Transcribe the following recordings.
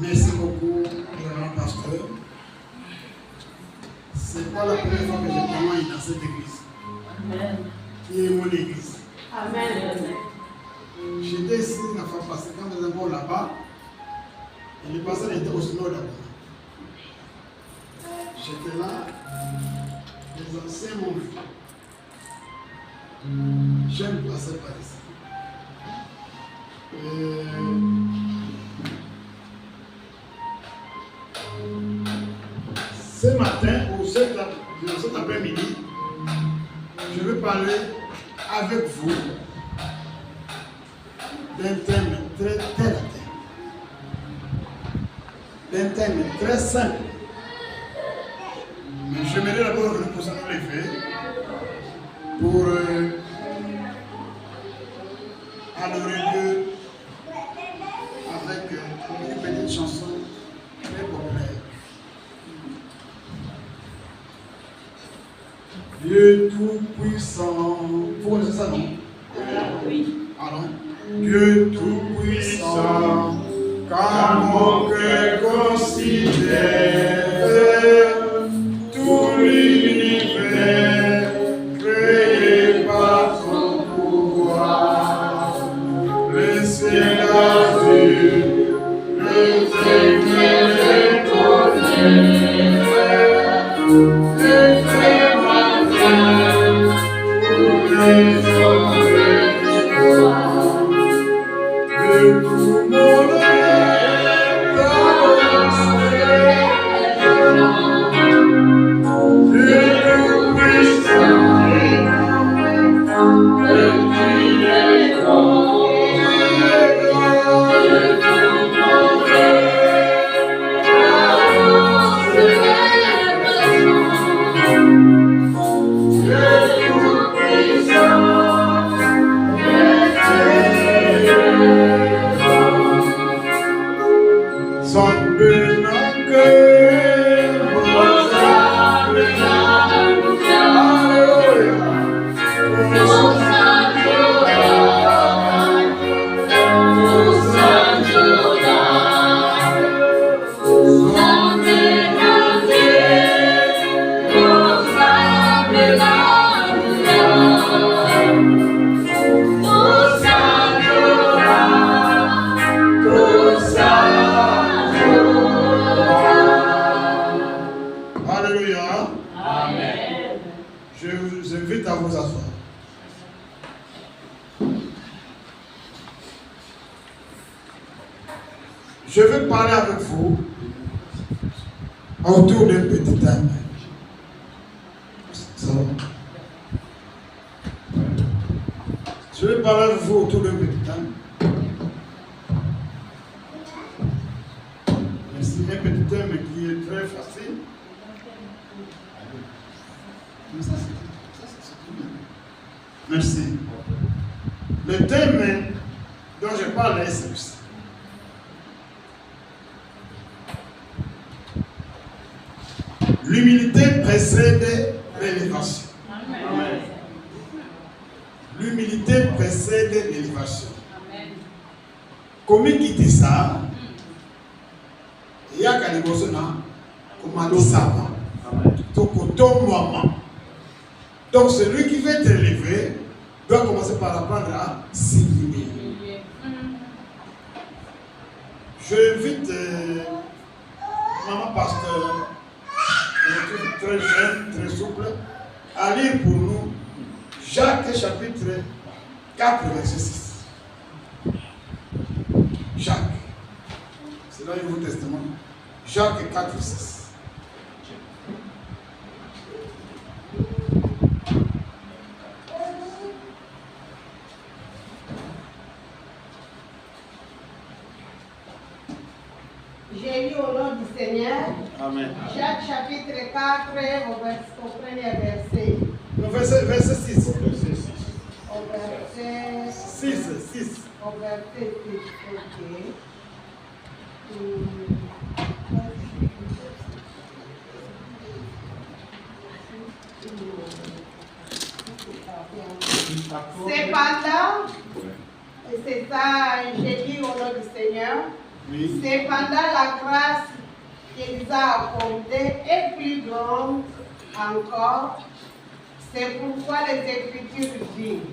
Merci beaucoup, grand pasteur. C'est pas la première fois que je témoigne dans cette église. Amen. Qui est mon église. Amen. J'étais ici la fois passée, quand nous avons là-bas, et le pasteur était au snow là-bas. J'étais là, les anciens m'ont vu. J'aime passer par ici. Ce matin, ou cet après-midi, je veux parler avec vous d'un thème très terre à terre. D'un thème très simple. Mais j'aimerais d'abord que nous puissions nous lever pour adorer Dieu avec une petite chanson très populaire. Dieu tout-puissant. Vous connaissez ça, non? Oui. Alors, Dieu tout-puissant, car mon cœur considère tout l'univers créé par son pouvoir. Le ciel azur, le secret étonné, le très matin, tous les hommes de l'histoire, de tout mon être avancé. Je vais parler avec vous autour d'un petit thème. Je vais parler avec vous autour d'un petit thème. C'est un petit thème qui est très facile. Merci. Le thème dont je parle est celui-ci. L'humilité précède l'élévation. L'humilité précède l'élévation. Comment quitter ça? Il y a qu'à l'émotion, comment dire ça? Donc celui qui veut être élevé doit commencer par apprendre à s'humilier. Je invite maman pasteur, très jeune, très souple, à lire pour nous Jacques chapitre 4, verset 6. Jacques. C'est dans le Nouveau Testament. Jacques 4, 6. J'ai lu au nom du Seigneur. Amen. Jacques chapitre 4, au premier verset. Le verset 6. Au verset 6. Au verset 6, ok. Cependant, c'est ça, j'ai dit au nom du Seigneur. Oui. Cependant, la grâce qu'il nous a accordée est plus grande encore. C'est pourquoi les Écritures disent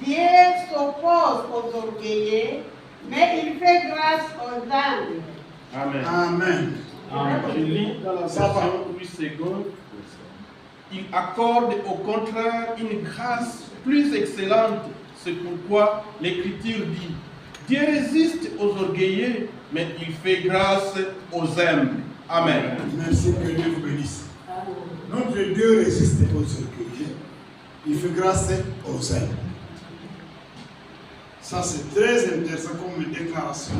Dieu s'oppose aux orgueilleux, mais il fait grâce aux humbles. Amen. Amen. Je lis dans la version 8 secondes. Il accorde au contraire une grâce plus excellente. C'est pourquoi l'Écriture dit Dieu résiste aux orgueilleux, mais il fait grâce aux humbles. Amen. Merci, que Dieu vous bénisse. Notre Dieu résiste aux orgueilleux. Il fait grâce aux humbles. Ça, c'est très intéressant comme déclaration.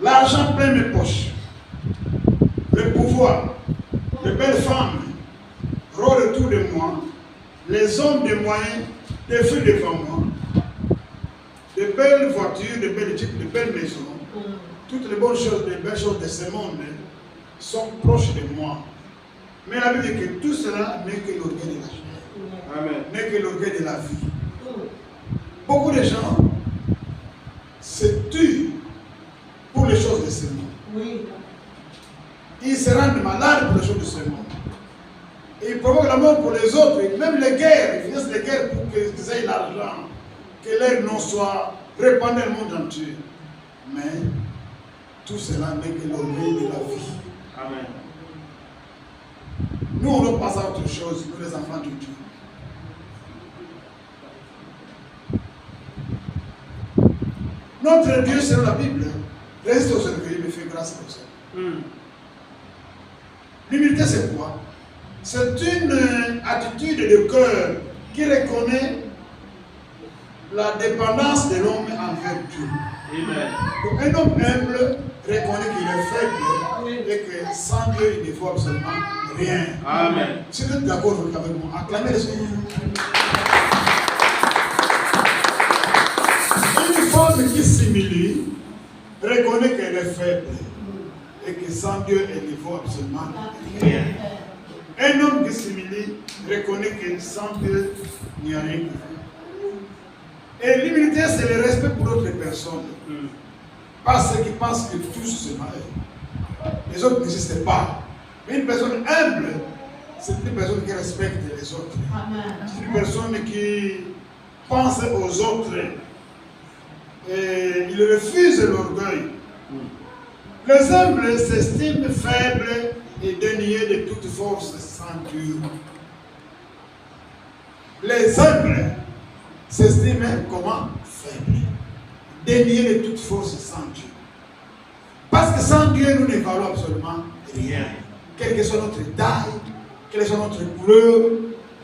L'argent plein mes poches, le pouvoir, de belles femmes rôdent autour de moi, les hommes de moyens défilent devant moi, de belles voitures, de belles jeeps, de belles maisons, toutes les bonnes choses, les belles choses de ce monde sont proches de moi. Mais la Bible dit que tout cela n'est que l'orgueil de la chair, Amen. n'est que l'orgueil de la vie. Beaucoup de gens se tuent pour les choses de ce monde. Oui. Ils se rendent malades pour les choses de ce monde. Et ils provoquent la mort pour les autres. Et même les guerres, ils finissent les guerres pour qu'ils aient l'argent, que leur nom soit répandu dans le monde entier. Mais tout cela n'est que l'orgueil de la vie. Amen. Nous, on doit passer à autre chose, nous les enfants de Dieu. Notre Dieu, selon la Bible, résiste aux orgueilleux, mais fait grâce aux hommes. L'humilité, c'est quoi? C'est une attitude de cœur qui reconnaît la dépendance de l'homme envers Dieu. Amen. Donc, un homme humble reconnaît qu'il est faible et que sans Dieu, il ne faut absolument rien. Amen. Si vous êtes d'accord avec moi, acclamez le Seigneur. Une femme qui s'humilie reconnaît qu'elle est faible et que sans Dieu, elle ne vaut absolument rien. Un homme qui s'humilie reconnaît que sans Dieu, il n'y a rien. Et l'humilité, c'est le respect pour d'autres personnes. Pas ceux qui pensent que tous se marient. Les autres n'existent pas. Mais une personne humble, c'est une personne qui respecte les autres. C'est une personne qui pense aux autres. Et il refuse l'orgueil. Les humbles s'estiment faibles et dénués de toute force sans Dieu. Les humbles s'estiment comment? Faibles. Dénués de toute force sans Dieu. Parce que sans Dieu, nous ne valons absolument rien. Quelle que soit notre taille, quelle soit notre couleur,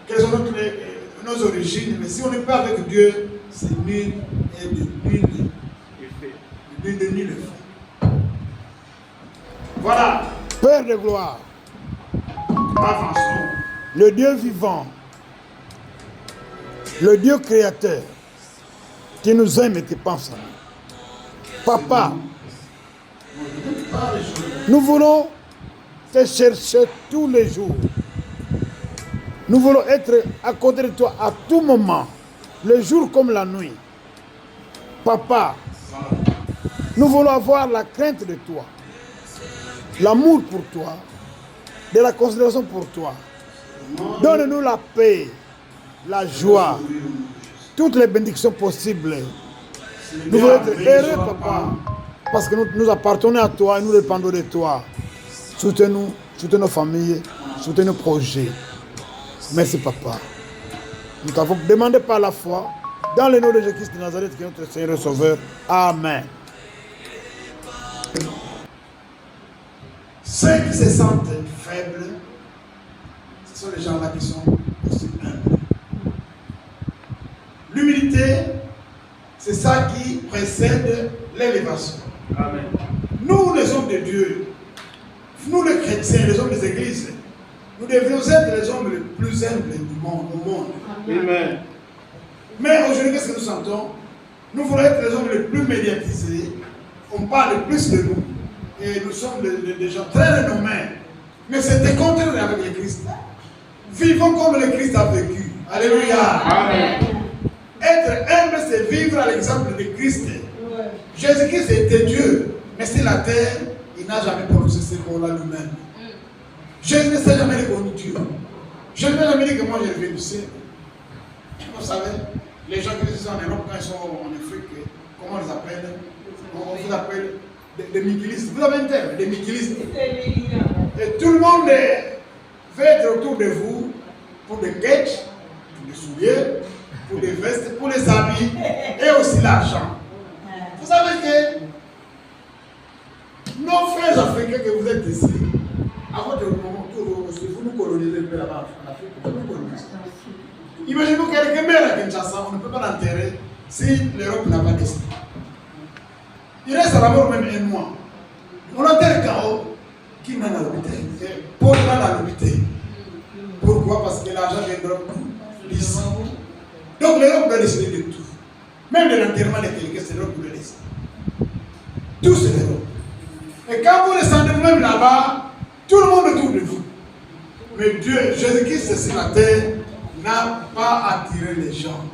quelles sont nos origines, mais si on n'est pas avec Dieu, c'est nul et de nul effet. Voilà, Père de gloire, avançons. Le Dieu vivant, le Dieu créateur, qui nous aime et qui pense à nous. Papa, nous voulons te chercher tous les jours. Nous voulons être à côté de toi à tout moment, le jour comme la nuit. Papa, nous voulons avoir la crainte de toi, l'amour pour toi, de la considération pour toi. Donne-nous la paix, la joie, toutes les bénédictions possibles. Nous voulons être heureux, Papa, parce que nous appartenons à toi et nous dépendons de toi. Soutiens-nous, soutiens nos familles, soutiens nos projets. Merci, Papa. Nous t'avons demandé par la foi, dans le nom de Jésus-Christ de Nazareth, qui est notre Seigneur et Sauveur. Amen. Ceux qui se sentent faibles, ce sont les gens-là qui sont aussi humbles. L'humilité, c'est ça qui précède l'élévation. Amen. Nous, les hommes de Dieu, nous les chrétiens, les hommes des églises, nous devrions être les hommes les plus humbles du monde, au monde. Amen. Mais aujourd'hui, qu'est-ce que nous sentons? Nous voulons être les hommes les plus médiatisés. On parle plus de nous. Et nous sommes des gens très renommés. Mais c'est contraire avec le Christ. Vivons comme le Christ a vécu. Alléluia. Amen. Être humble, c'est vivre suivre l'exemple de Christ. Jésus-Christ était Dieu, mais sur la terre, il n'a jamais prononcé ce mot-là lui-même. Jésus ne s'est jamais reconnu Dieu. Je ne vais jamais dire que moi j'ai revenu du ciel. Vous savez, les gens qui sont en Europe, quand ils sont en Afrique, comment on les appelle? On vous appelle des miquilistes. Vous avez un terme, des miquilistes. Et tout le monde veut être autour de vous pour des quêtes, pour des souliers, pour des vestes, pour les habits et aussi l'argent. Vous savez que nos frères africains que vous êtes ici, avant de vous nous colonisez un peu là-bas en Afrique, vous nous colonisez. Imaginez-vous quelqu'un meurt à Kinshasa, on ne peut pas l'enterrer si l'Europe n'a pas décidé. Il reste à la mort même un mois. On enterre K.O. qui n'a pas l'habité. Paul n'a pas l'habité. Pourquoi? Parce que l'argent viendra d'ici. Donc l'Europe doit décider de tout. Même de l'enterrement de quelqu'un, c'est l'Europe qui doit décider. Tout c'est l'Europe. Et quand vous descendez vous-même là-bas, tout le monde autour de vous. Mais Dieu, Jésus-Christ sur la terre, n'a pas attiré les gens.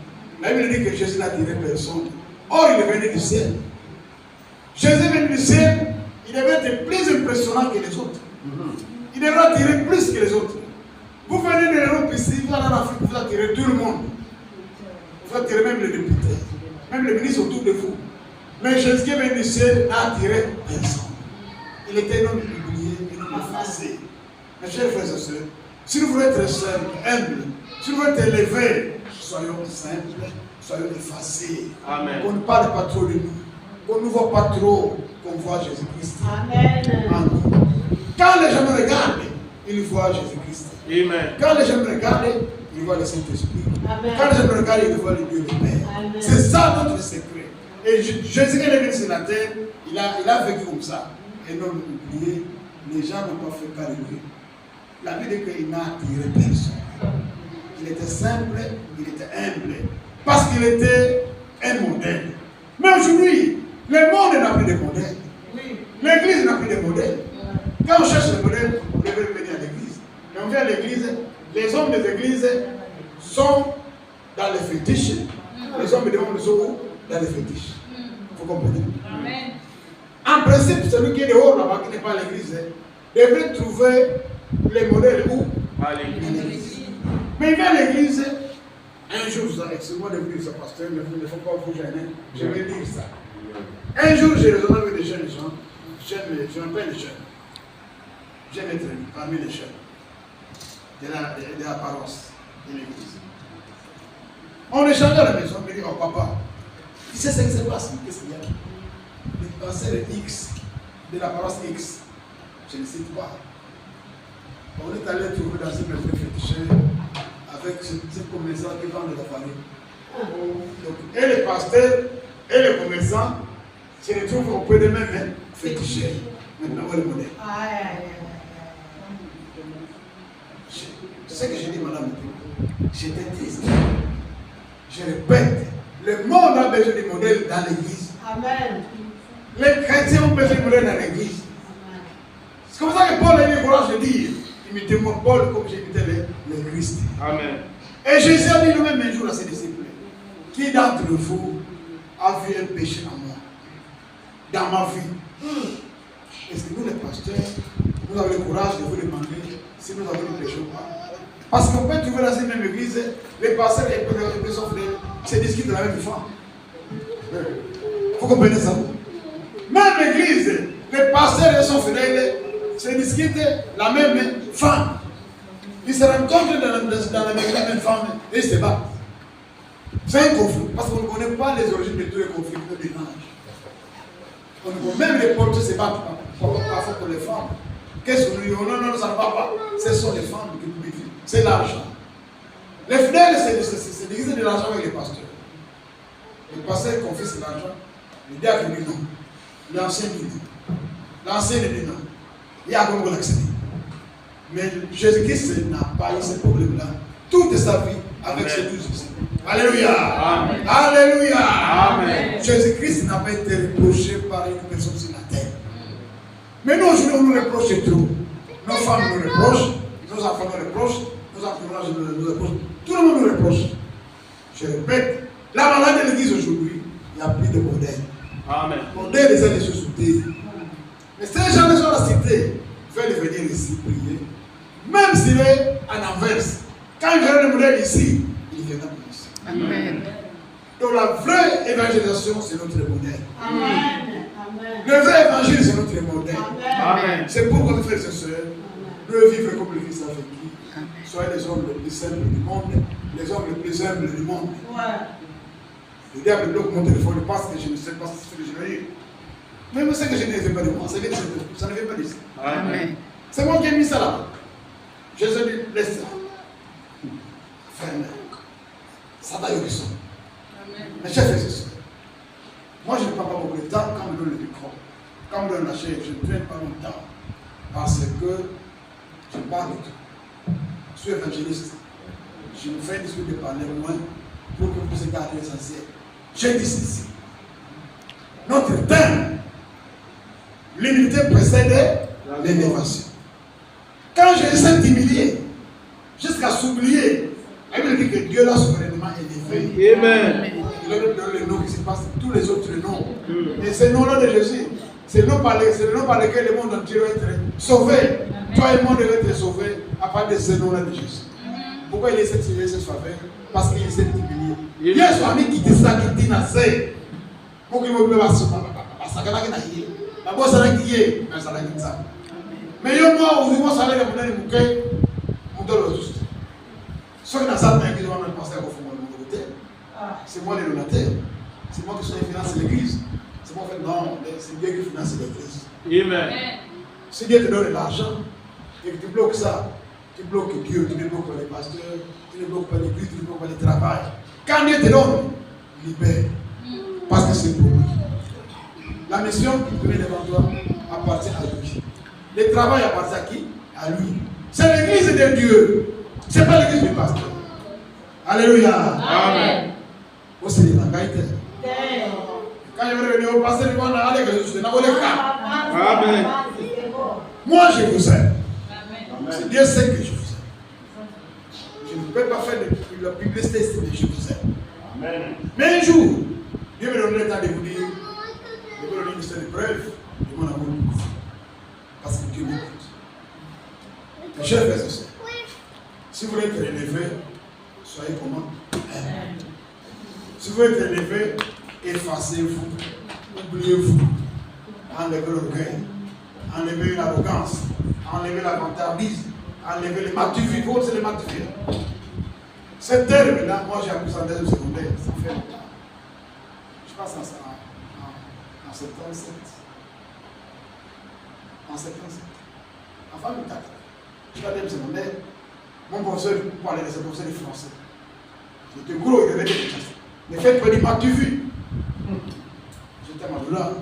La Bible dit que Jésus n'a attiré personne. Or, il est venu du ciel. Jésus est venu du ciel, il devait être plus impressionnant que les autres. Il devrait attirer plus que les autres. Vous venez de l'Europe ici, vous allez en Afrique, vous attirez tout le monde. Vous attirez même les députés, même les ministres autour de vous. Mais Jésus qui est venu du ciel n'a attiré personne. Il était un homme oublié, un homme effacé. Mes chers frères et sœurs, si nous voulons être simples, humbles, si nous voulons être élevés, soyons simples, soyons effacés. Amen. Qu'on ne parle pas trop de nous, qu'on ne voit pas trop, qu'on voit Jésus-Christ. Amen. En nous. Quand les gens me regardent, ils voient Jésus-Christ. Amen. Quand les gens me regardent, ils voient le Saint-Esprit. Amen. Quand les gens me regardent, ils voient le Dieu de Père. Amen. C'est C'est ça notre secret. Et Jésus qui est venu sur la terre, il a vécu comme ça. Et non oublié, les gens n'ont pas fait qu'à lui. La Bible dit qu'il n'a attiré personne. Il était simple, il était humble. Parce qu'il était un modèle. Mais aujourd'hui, le monde n'a plus de modèle. L'église n'a plus de modèle. Quand on cherche le modèle, on devait venir à l'église. Mais on vient à l'église, les hommes des églises sont dans les fétiches. Les hommes des mondes sont où? Dans les fétiches. Vous comprenez? Amen. En principe, celui qui est dehors là-bas, qui n'est pas à l'église, devrait trouver les modèles où? À l'église. Mais il vient à l'église, un jour, excusez-moi de vous dire ça, pasteur, mais il ne faut pas vous gêner, je vais dire ça. Un jour, j'ai raisonné avec des jeunes gens, je m'appelle les jeunes, j'aime être parmi les jeunes de la paroisse, de l'église. On échangeait à la maison, on me dit, oh papa, tu sais ce qui se passe, qu'est-ce qu'il y a? Le pasteur X, de la paroisse X, je ne cite pas. On est allé trouver dans une maison fétichée avec ce commerçant qui vend des appareils. Et les pasteurs et les commerçants se retrouvent auprès des mêmes fétichés. Maintenant, voilà le modèle. C'est ce que j'ai dit, madame. J'étais triste. Je répète, le monde a besoin de modèles dans l'église. Amen. Les chrétiens ont besoin de modèles dans l'église. C'est comme ça que Paul a eu le courage de dire, imitez-moi Paul comme j'imitais le Christ. Amen. Et Jésus a dit lui-même un jour à ses disciples, qui d'entre vous a vu un péché en moi, dans ma vie? Est-ce que nous les pasteurs, nous avons le courage de vous demander si nous avons le péché ou pas? Parce qu'on peut trouver dans cette même église, les pasteurs et les personnes se discutent de la même femme. Vous comprenez ça? Même l'église, les pasteurs et son fidèle se discutent la même femme. Ils se rencontrent dans la même femme et ils se battent. C'est un conflit, parce qu'on ne connaît pas les origines de tous les conflits de ménage. On ne même les portes se battent parfois pour les femmes. Qu'est-ce qu'on dit? Non, ça ne va pas. Ce sont les femmes qui nous vivent. C'est l'argent. Les fidèles se déguisent de l'argent avec les pasteurs. Les pasteurs confisquent l'argent. Le diacre dit non. L'ancien dit non. L'ancien dit non. Il y a comme l'accepter. Mais Jésus-Christ n'a pas eu ce problème-là. Toute sa vie avec ses 12 disciples. Alléluia. Amen. Alléluia. Amen. Jésus-Christ n'a pas été reproché par une personne sur la terre. Mais nous, aujourd'hui, on nous reproche trop. Nos femmes nous reprochent, nos enfants nous reprochent, nos entourages nous reprochent. Tout le monde nous reproche. Je répète, la maladie de l'église aujourd'hui, n'y a plus de modèle. Amen. Modèle les uns les choses sous terre. Mais ces gens sont à la cité veulent venir ici prier. Même s'il est en inverse. Quand il y a le modèle ici, il viendra plus ici. Amen. Donc la vraie évangélisation, c'est notre modèle. Amen. Le vrai évangile, c'est notre modèle. Amen. C'est pourquoi, mes frères et sœurs, nous devons vivre comme le Christ a vécu. Soyez les hommes les plus simples du monde, les hommes les plus humbles du monde. Le diable bloque mon téléphone, il pense que je ne sais pas ce que je vais dire. Même ce que je ne fais pas de moi, ça ne vient pas d'ici. Amen. C'est moi qui ai mis ça là. Jésus dit, laisse ça. Ferme. Ça va y sont. Mes chers frères et sœurs, moi je ne prends pas beaucoup de temps quand on me donne le micro. Quand on me donne la chair, je ne traîne pas mon temps. Parce que je parle de tout. Je suis évangéliste. Je me fais une discussion de parler moins pour que vous puissiez garder l'essentiel. J'ai dit ceci. Notre thème, l'humilité précède l'élévation. Quand Jésus s'est humilié, jusqu'à s'oublier, il me dit que Dieu l'a souverainement élevé. Amen. Il a donné le nom qui se passe, tous les autres noms. Et c'est le nom-là de Jésus. C'est le nom par lequel le monde entier doit être sauvé. Toi et le monde doit être sauvé à partir de ce nom-là de Jésus. Pourquoi il est cette sauvé? Parce qu'il s'est humilié. Il y a un ami qui dit ça, qui dit Nassé. Pour qu'il me plaise, mais moi, au niveau salaire, je vais vous donner le juste. Ceux qui n'ont pas de qui doivent penser à vous c'est moi le donateur. C'est moi qui finance l'église. C'est moi qui fais non, c'est Dieu qui finance l'église. Amen. Si Dieu te donne l'argent et que tu bloques ça, tu bloques Dieu, tu ne bloques pas les pasteurs, tu ne bloques pas l'église, tu ne bloques pas le travail. Quand Dieu te donne, libère. Parce que c'est pour lui. La mission qu'il te met devant toi appartient à lui. Le travail appartient à qui? À lui. C'est l'église de Dieu. Ce n'est pas l'église du pasteur. Alléluia. Amen. Aussi, il y a un gaïté. Quand je vais venir au pasteur, il va aller que je suis dans le cas. Amen. Moi, je vous aime. C'est Dieu sait que je vous aime. Je ne peux pas faire de la publicité, mais je vous aime. Amen. Mais un jour, Dieu me donne le temps de vous dire, de vous donner une seule preuve de mon amour pour vous. Parce que Dieu m'écoute. Mes chers frères et sœurs, si vous voulez être élevé, soyez comment? Si vous voulez être élevé, effacez-vous, oubliez-vous, enlevez l'orgueil, enlevez l'arrogance, enlevez la vantardise, enlevez les matuviers. Vous c'est les matuviers. Ce terme-là, moi j'ai appris ça en deuxième secondaire, ça fait longtemps. Je pense en 77. En 77. Enfin, le 4. Je suis en deuxième secondaire. Mon professeur parlait de ce professeur de français. J'étais gros, il avait des choses. Les fêtes pour dire, m'as-tu vu? J'étais à Madoula.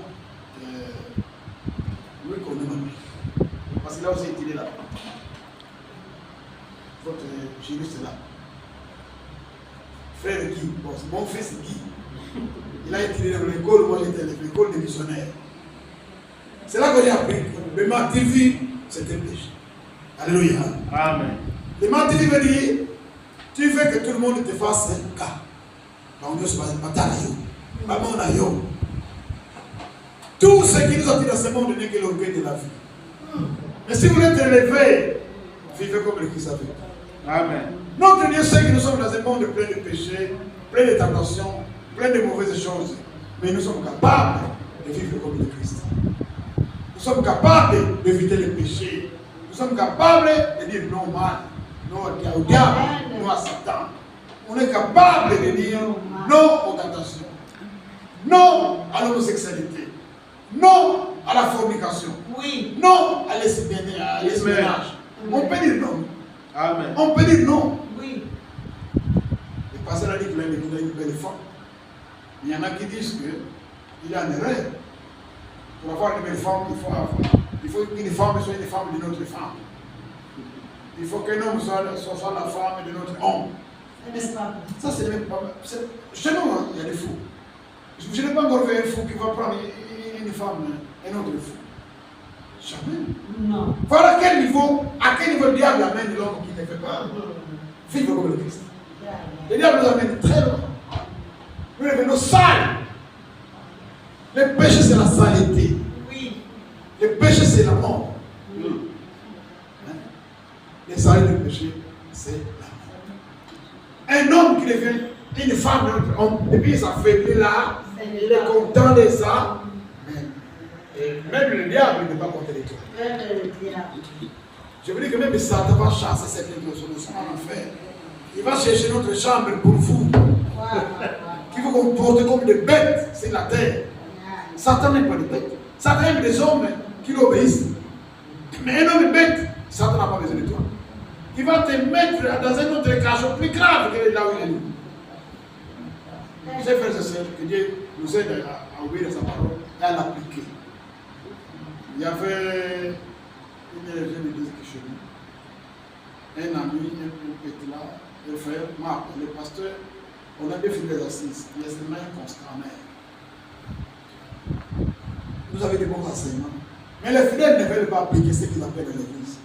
Lui connaît ma vie. Parce que là aussi, il est là. Votre juriste est là. Frère Guy, bon, mon fils Guy. Il a étudié dans l'école, moi j'étais à l'école des missionnaires. C'est là que j'ai appris que le m'as-tu vu, c'était un péché. Alléluia. Amen. Le m'as-tu vu veut dire, tu veux que tout le monde te fasse un cas. Donc Dieu se passe pas à maman a yo. Tout ce qui nous a dit dans ce monde n'est que l'orgueil de la vie. Mais si vous êtes élevé, vivez comme le Christ a vécu. Amen. Notre Dieu sait que nous sommes dans un monde plein de péchés, plein de tentations, plein de mauvaises choses. Mais nous sommes capables de vivre comme le Christ. Nous sommes capables d'éviter les péchés. Nous sommes capables de dire non mal, non au diable, non à Satan. On est capable de dire non aux tentations, non à l'homosexualité, non à la fornication, non à l'espionnage. On peut dire non. Amen. On peut dire non. Oui. Le pasteur a dit qu'il a une belle femme. Il y en a qui disent qu'il a une erreur. Pour avoir une belle femme, il faut qu'une femme soit une femme de notre femme. Il faut qu'un homme soit la femme de notre homme. Ça, c'est même pas. Chez nous, hein, il y a des fous. Je n'ai pas encore vu un fou qui va prendre une femme, un autre fou. Jamais. Non. Voilà à quel niveau le diable amène l'homme qui ne fait pas vivre comme le Christ. Le diable nous amène très loin. Nous devenons sales. Le péché, c'est la saleté. Oui. Le péché, c'est la mort. Hein? Les salaires du péché, c'est la mort. Un homme qui devient une femme, un autre homme, et puis il s'affaiblit là, il est content de ça. Et même le diable ne peut pas compter les toi. Même le diable. Je veux dire que même Satan va chasser certaines personnes en enfer. Il va chercher notre chambre pour vous. Qui vous comporter comme des bêtes sur la terre. Satan n'est pas des bêtes. Satan aime des hommes qui l'obéissent. Mais un homme bête, Satan n'a pas besoin de toi. Il va te mettre dans un autre cachot plus grave que là où il est nous. Chers frères et sœurs, que Dieu nous aide à obéir à sa parole et à l'appliquer. Il y avait une jeune église chez nous. Un ami, un petit là, le frère m'a appelé, le pasteur, on a défini les assises, il y a seulement un constat. Vous avez des bons enseignements. Mais les fidèles ne veulent pas appliquer ce qu'ils appellent l'église.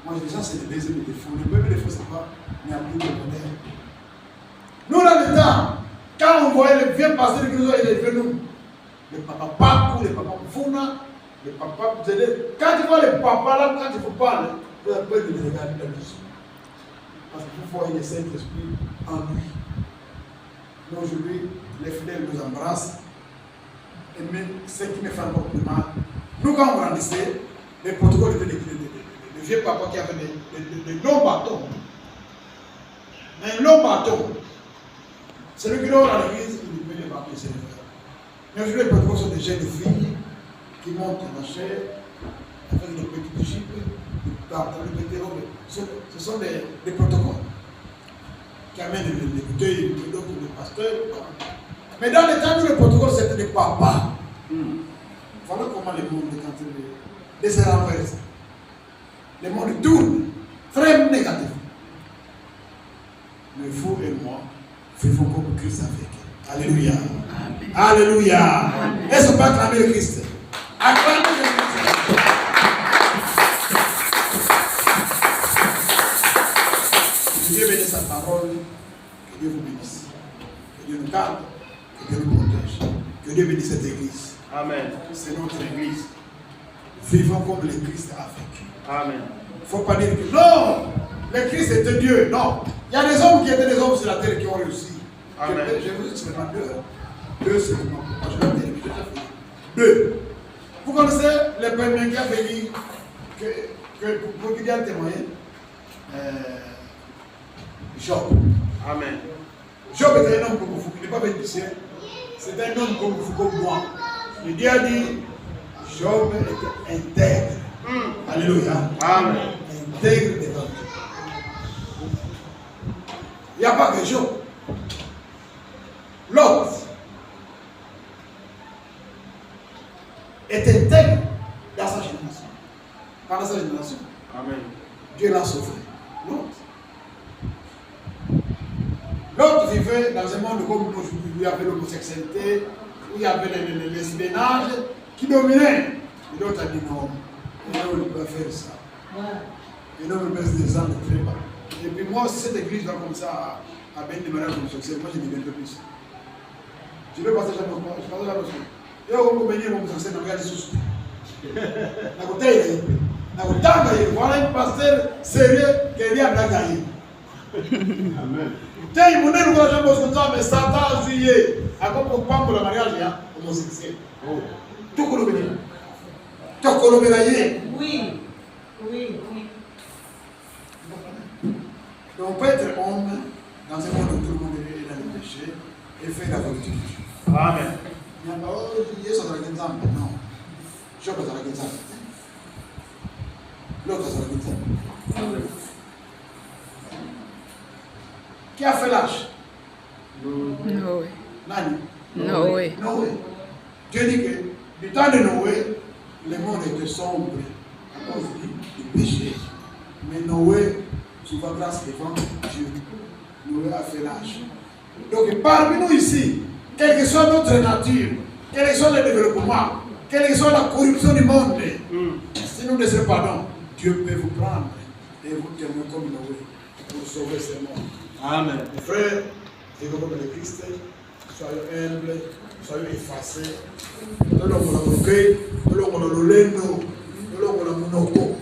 Moi, je dis ça, c'est des deuxièmes défauts. Le premier défaut, c'est pas mais appliquer le modèle. Nous, dans le temps, quand on voyait les vieux pasteurs qui nous ont élevés, nous, les papas Pakou, les papas Founa, les papas Zédé, quand tu vois les papas là, quand il faut parler, vous avez peur de les regarder dans les yeux. Parce qu'il faut voir le Saint-Esprit en lui. Nous, aujourd'hui, les fidèles nous embrassent. Et même ceux qui me font encore plus mal. Nous, quand on grandissait, les protocoles étaient des vieux papas qui avaient des longs bâtons. Un long bâton. Celui qui dort à l'église, il met les bâtons, c'est le frère. Mais aujourd'hui, les protocoles sont des jeunes filles qui montent la chair avec des petites jupes, des petites robes. Ce sont des protocoles qui amènent les bouteilles, d'autres, les pasteurs. Mais dans les temps où le protocole c'était des papas, voilà comment le monde est en train de se renverser. Le monde tourne, très négatif. Mais vous et moi, vivons comme Christ a vécu. Alléluia. Amen. Alléluia. Est-ce qu'on peut acclamer le Christ? Acclamez le Christ. Que Dieu bénisse sa parole, que Dieu vous bénisse, que Dieu nous garde. Que Dieu nous protège. Que Dieu bénisse cette église. Amen. C'est notre église. Vivons comme le Christ a vécu. Amen. Il ne faut pas dire que non, le Christ était Dieu. Non. Il y a des hommes qui étaient des hommes sur la terre qui ont réussi. Amen. Je vous dis seulement deux. Deux seulement. Je vais dire deux. Vous connaissez le premier qui a venu pour qu'il y ait un témoin. Job. Amen. Job était un homme comme vous, il n'est pas bénéficiaire. C'est un homme comme vous, comme moi. Le Dieu a dit, Job était intègre. Alléluia. Amen. Intègre devant Dieu. Il n'y a pas que Job. L'autre est intègre dans sa génération. Pendant sa génération. Amen. Dieu l'a sauvé. L'autre vivait dans un monde comme nous aujourd'hui, où il y avait l'homosexualité, où il y avait l'espionnage qui dominait. Et l'autre a dit non, on ne peut pas faire ça. Et l'homme baisse des gens de très bas. Et puis moi, si cette église va comme ça à bien des mariages homosexuels, moi je dis un peu plus. Je vais passer jamais au monde, je passe jamais au monde. Et on va venir homosexuel, on regarde les sous. La côté, la côté, voilà un pasteur sérieux qui est à la gagner. Amen. Tiens, il m'a dit que je mais Satan a joué. À quoi pour prendre le mariage homosexuel? Tout le monde. Tout le monde. Oui. Donc on peut être homme dans un monde où tout le monde est dans le péché et faire la volonté de Dieu. Amen. Il n'y a pas de Dieu, ça va être exemple. Non. Je peux être exemple. L'autre, ça va être exemple. Qui a fait l'âge? Noé. Nani? Noé. Noé. Dieu dit que du temps de Noé, le monde était sombre à cause du péché. Mais Noé, sous la grâce devant Dieu, Noé a fait l'âge. Donc parmi nous ici, quelle que soit notre nature, quel que soit le développement, quelle que soit la corruption du monde, si nous ne sommes pas non, Dieu peut vous prendre et vous tenir comme Noé pour sauver ce monde. Amen. Mes frères, vivons comme le Christ, soyons humbles, soyons effacés. Tolongola orgueil, tolongola lolendo, tolongola monoko,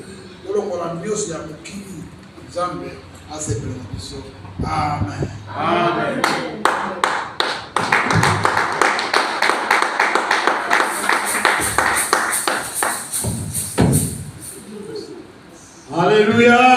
tolongola nyonso ya mokili. Nzambe asepela na biso. Amen. Amen. Alléluia.